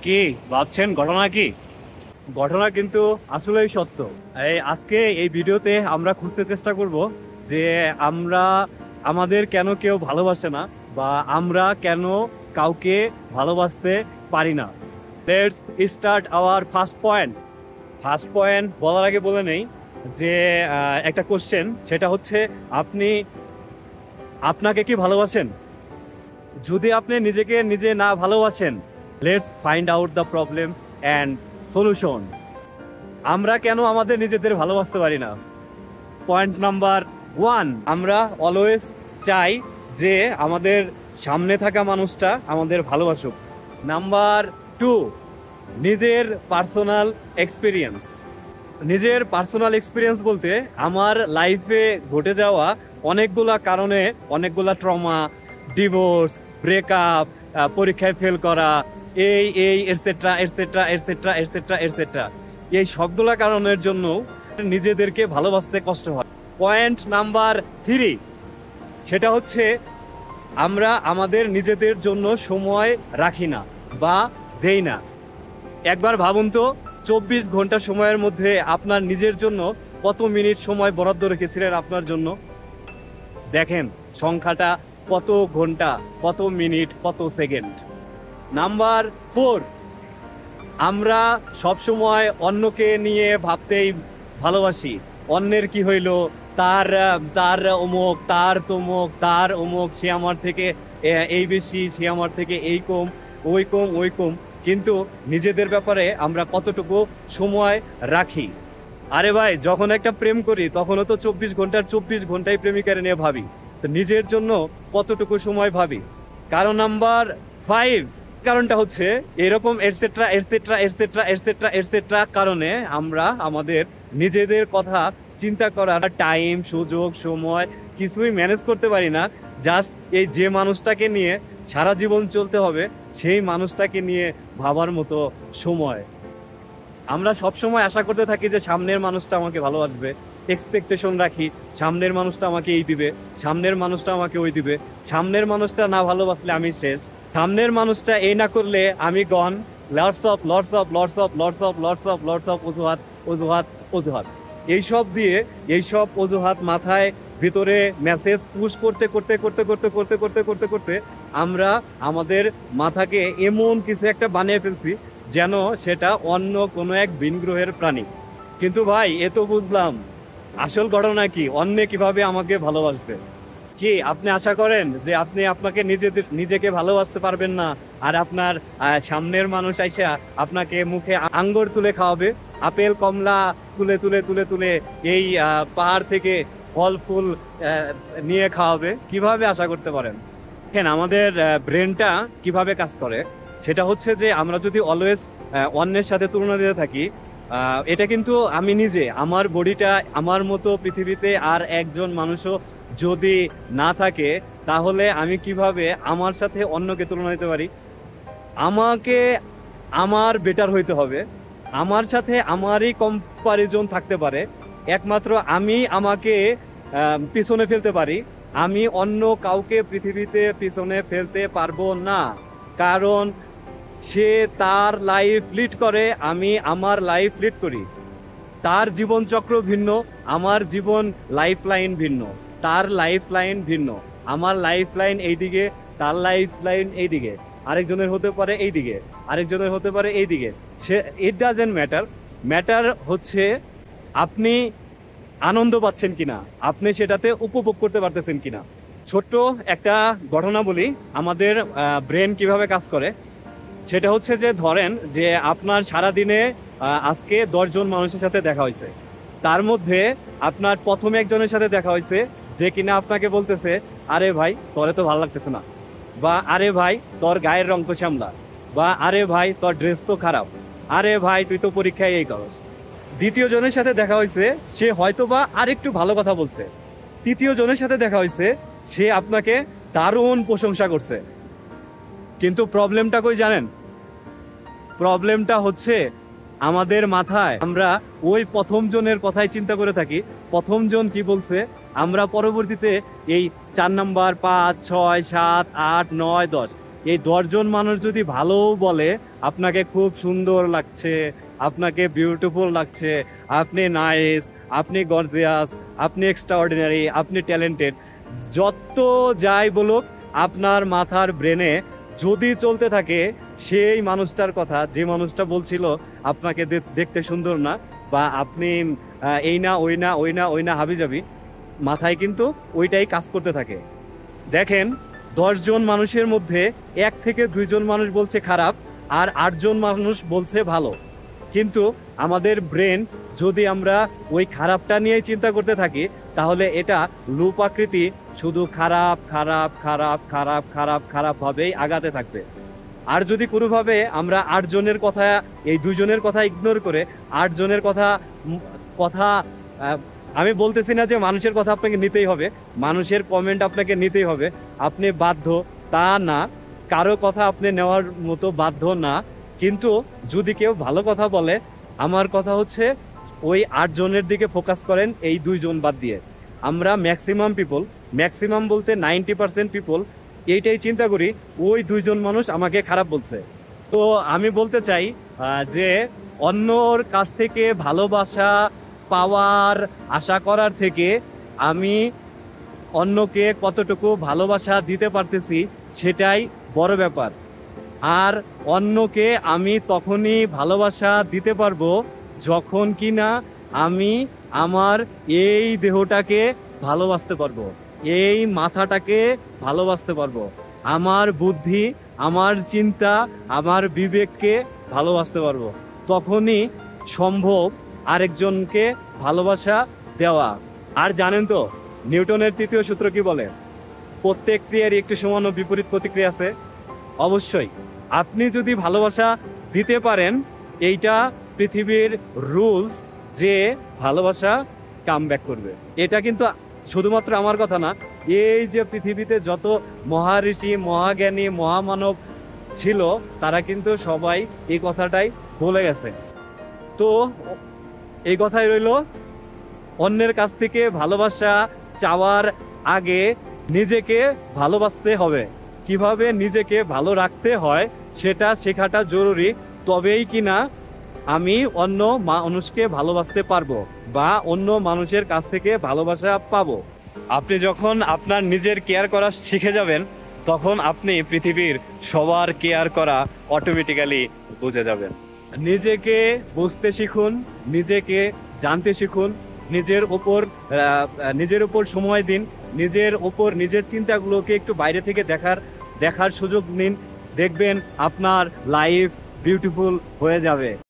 কি ভাবছেন ঘটনা কি? ঘটনা কিন্তু আসলেই সত্য। আজকে এই ভিডিওতে আমরা খুঁজতে চেষ্টা করব যে আমরা আমাদের কেন কেউ ভালোবাসে না বা আমরা কেন কাউকে ভালোবাসতে পারি না। Let's start our first point. First point বলার আগে বলে নেই যে একটা কোশ্চেন, সেটা হচ্ছে আপনি আপনাকে কি ভালোবাসেন? যদি আপনি নিজেকে নিজে না ভালোবাসেন, let's find out the problem and solution. আমরা কেন আমাদের নিজেদের ভালোবাসতে পারি না? পয়েন্ট নাম্বার 1, আমরা অলওয়েজ চাই যে আমাদের সামনে থাকা মানুষটা আমাদের ভালোবাসুক। নাম্বার 2, নিজের পার্সোনাল এক্সপিরিয়েন্স। নিজের পার্সোনাল এক্সপিরিয়েন্স বলতে আমার লাইফে ঘটে যাওয়া অনেকগুলা কারণে, অনেকগুলা ট্রমা, ডিভোর্স, ব্রেকআপ, পরীক্ষায় ফেল করা, এই etcetera etcetera etcetera etcetera etcetera, এই সবগুলা কারণের জন্য নিজেদেরকে ভালোবাসতে কষ্ট হয়। পয়েন্ট নাম্বার 3, সেটা হচ্ছে আমরা আমাদের নিজেদের জন্য সময় রাখি না বা দেই না। একবার ভাবুন তো, 24 ঘন্টা সময়ের মধ্যে আপনার নিজের জন্য কত মিনিট সময় বরাদ্দ রেখেছিলেন আপনার জন্য? দেখেন সংখ্যাটা কত ঘন্টা, কত মিনিট, কত সেকেন্ড। নাম্বার 4, আমরা সবসময় অন্যকে নিয়ে ভাবতেই ভালোবাসি। অন্যের কি হইল, তার তার অমুক, তার তমুক, তার অমুক, সে আমার থেকে এই বেশি, সে আমার থেকে এই কম, ওই কম, ওই কম। কিন্তু নিজেদের ব্যাপারে আমরা কতটুকু সময় রাখি? আরে ভাই, যখন একটা প্রেম করি তখনও তো 24 ঘন্টায় প্রেমিকারে নিয়ে ভাবি, তো নিজের জন্য কতটুকু সময় ভাবি? কারণ নাম্বার 5, কারণটা হচ্ছে এরকম etcetera etcetera etcetera etcetera etcetera কারণে আমরা আমাদের নিজেদের কথা চিন্তা করার টাইম, সুযোগ, সময় কিছুই ম্যানেজ করতে পারি না। জাস্ট এই যে মানুষটাকে নিয়ে সারা জীবন চলতে হবে, সেই মানুষটাকে নিয়ে ভাবার মতো সময়। আমরা সবসময় আশা করতে থাকি যে সামনের মানুষটা আমাকে ভালোবাসবে, এক্সপেকটেশন রাখি সামনের মানুষটা আমাকে এই দিবে, সামনের মানুষটা আমাকে ওই দিবে, সামনের মানুষটা না ভালোবাসলে আমি শেষ, সামনের মানুষটা এই না করলে আমি gone. Lords of lords of lords of lords of lords of lords of অজুহাত অজুহাত অজুহাত, এইসব দিয়ে এইসব অজুহাত মাথায় ভিতরে মেসেজ পুশ করতে করতে করতে করতে করতে করতে করতে করতে আমরা আমাদের মাথাকে এমন কিছু একটা বানিয়ে ফেলছি যেন সেটা অন্য কোনো এক ভিন গ্রহের প্রাণী। কিন্তু ভাই, এ তো বুঝলাম, আসল ঘটনা কি? অন্যে কিভাবে আমাকে ভালোবাসবে? কি আপনি আশা করেন যে আপনি আপনাকে নিজেকে ভালোবাসতে পারবেন না, আর আপনার সামনের মানুষ আইসা আপনাকে মুখে আঙ্গুর তুলে খাওয়াবে, আপেল কমলা তুলে তুলে তুলে তুলে এই পাহাড় থেকে ফল ফুল নিয়ে খাওয়াবে? কিভাবে আশা করতে পারেন? দেখেন আমাদের ব্রেনটা কিভাবে কাজ করে, সেটা হচ্ছে যে আমরা যদি অলওয়েজ অন্যের সাথে তুলনা দিতে থাকি, এটা কিন্তু আমি নিজে, আমার বডিটা, আমার মতো পৃথিবীতে আর একজন মানুষও যদি না থাকে, তাহলে আমি কিভাবে আমার সাথে অন্যকে তুলনা দিতে পারি? আমাকে আমার বেটার হইতে হবে, আমার সাথে আমারই কম্পারিজন থাকতে পারে, একমাত্র আমি আমাকে পিছনে ফেলতে পারি। আমি অন্য কাউকে পৃথিবীতে পিছনে ফেলতে পারবো না, কারণ সে তার লাইফ লিড করে, আমি আমার লাইফ লিড করি। তার জীবন চক্র ভিন্ন, আমার জীবন লাইফ লাইন ভিন্ন। তার লাইফ লাইন ভিন্ন, আমার লাইফ লাইন এইদিকে, তার লাইফ লাইন এইদিকে, আরেকজনের হতে পারে এইদিকে, আরেকজনের হতে পারে এইদিকে। সে ইট ডাজেন্ট ম্যাটার। ম্যাটার হচ্ছে আপনি আনন্দ পাচ্ছেন কিনা, আপনি সেটাতে উপভোগ করতে পারতেছেন কিনা। ছোট্ট একটা ঘটনা বলি, আমাদের ব্রেন কিভাবে কাজ করে। সেটা হচ্ছে যে ধরেন যে আপনার সারাদিনে আজকে 10 জন মানুষের সাথে দেখা হয়েছে, তার মধ্যে আপনার প্রথমে একজনের সাথে দেখা হয়েছে যে কিনা আপনাকে বলতেছে, আরে ভাই তোরে তো ভালো লাগতেছে না, বা আরে ভাই তোর গায়ের রং তো শ্যামলা, বা আরে ভাই তোর ড্রেস তো খারাপ, আরে ভাই তুই তো পরীক্ষায় এই করস। দ্বিতীয় জনের সাথে দেখা হয়েছে, সে হয়তোবা আরেকটু ভালো কথা বলছে। তৃতীয় জনের সাথে দেখা হয়েছে, সে আপনাকে দারুণ প্রশংসা করছে। কিন্তু প্রবলেমটা কই জানেন? প্রবলেমটা হচ্ছে আমাদের মাথায় আমরা ওই প্রথম জনের কথাই চিন্তা করে থাকি। প্রথম জন কি বলছে, আমরা পরবর্তীতে এই 4 নাম্বার, 5, 6, 7, 8, 9, 10 এই 10 জন মানুষ যদি ভালো বলে আপনাকে খুব সুন্দর লাগছে, আপনাকে বিউটিফুল লাগছে, আপনি নাইস, আপনি গর্জিয়াস, আপনি এক্সট্রাঅর্ডিনারি, আপনি ট্যালেন্টেড, যত যাই বলুক আপনার মাথার ব্রেনে যদি চলতে থাকে সেই মানুষটার কথা, যে মানুষটা বলছিল আপনাকে দেখতে সুন্দর না বা আপনি এই না ওই না ওই না ওই না হাবিজাবি, মাথায় কিন্তু ওইটাই কাজ করতে থাকে। দেখেন 10 জন মানুষের মধ্যে 1 থেকে 2 জন মানুষ বলছে খারাপ আর 8 জন মানুষ বলছে ভালো, কিন্তু আমাদের ব্রেন যদি আমরা ওই খারাপটা নিয়ে চিন্তা করতে থাকি তাহলে এটা লুপ আকৃতি শুধু খারাপ খারাপ খারাপ খারাপ খারাপ খারাপ ভাবেই আগাতে থাকবে। আর যদি কোনোভাবে আমরা 8 জনের কথা, এই 2 জনের কথা ইগনোর করে 8 জনের কথা কথা আমি বলতেছি না যে মানুষের কথা আপনাকে নিতেই হবে, মানুষের কমেন্ট আপনাকে নিতেই হবে, আপনি বাধ্য তা না, কারো কথা আপনি নেওয়ার মতো বাধ্য না, কিন্তু যদি কেউ ভালো কথা বলে আমার কথা হচ্ছে ওই 8 জনের দিকে ফোকাস করেন, এই 2 জন বাদ দিয়ে। আমরা ম্যাক্সিমাম পিপল, ম্যাক্সিমাম বলতে 90% পিপল এইটাই চিন্তা করি ওই 2 জন মানুষ আমাকে খারাপ বলছে। তো আমি বলতে চাই যে অন্যর কাছ থেকে ভালোবাসা পাওয়ার আশা করার থেকে আমি অন্যকে কতটুকু ভালোবাসা দিতে পারতেছি সেটাই বড় ব্যাপার। আর অন্যকে আমি তখনই ভালোবাসা দিতে পারবো যখন কিনা আমি আমার এই দেহটাকে ভালোবাসতে পারবো, এই মাথাটাকে ভালোবাসতে পারবো, আমার বুদ্ধি, আমার চিন্তা, আমার বিবেককে ভালোবাসতে পারবো, তখনই সম্ভব আরেকজনকে ভালোবাসা দেওয়া। আর জানেন তো নিউটনের 3য় সূত্র কি বলে? প্রত্যেক ক্রিয়ারই একটি সমান ও বিপরীত প্রতিক্রিয়া আছে। অবশ্যই আপনি যদি ভালোবাসা দিতে পারেন, এইটা পৃথিবীর রুলস যে ভালোবাসা কামব্যাক করবে। এটা কিন্তু শুধুমাত্র আমার কথা না, এই যে পৃথিবীতে যত মহাঋষি, মহাজ্ঞানী, মহামানব ছিল তারা কিন্তু সবাই এই কথাটাই বলে গেছে। তো এই কথাই রইল, অন্যের কাছ থেকে ভালোবাসা চাওয়ার আগে নিজেকে ভালোবাসতে হবে। কিভাবে নিজেকে ভালো রাখতে হয় সেটা শেখাটা জরুরি, তবেই কিনা আমি অন্য মানুষকে ভালোবাসতে পারবো বা অন্য মানুষের কাছ থেকে ভালোবাসা পাবো। আপনি যখন আপনার নিজের কেয়ার করা শিখে যাবেন তখন আপনি পৃথিবীর সবার কেয়ার করা অটোমেটিক্যালি বুঝে যাবেন। নিজেকে বুঝতে শিখুন, নিজেকে জানতে শিখুন, নিজের ওপর সময় দিন, নিজের চিন্তাগুলোকে একটু বাইরে থেকে দেখার সুযোগ নিন, দেখবেন আপনার লাইফ বিউটিফুল হয়ে যাবে।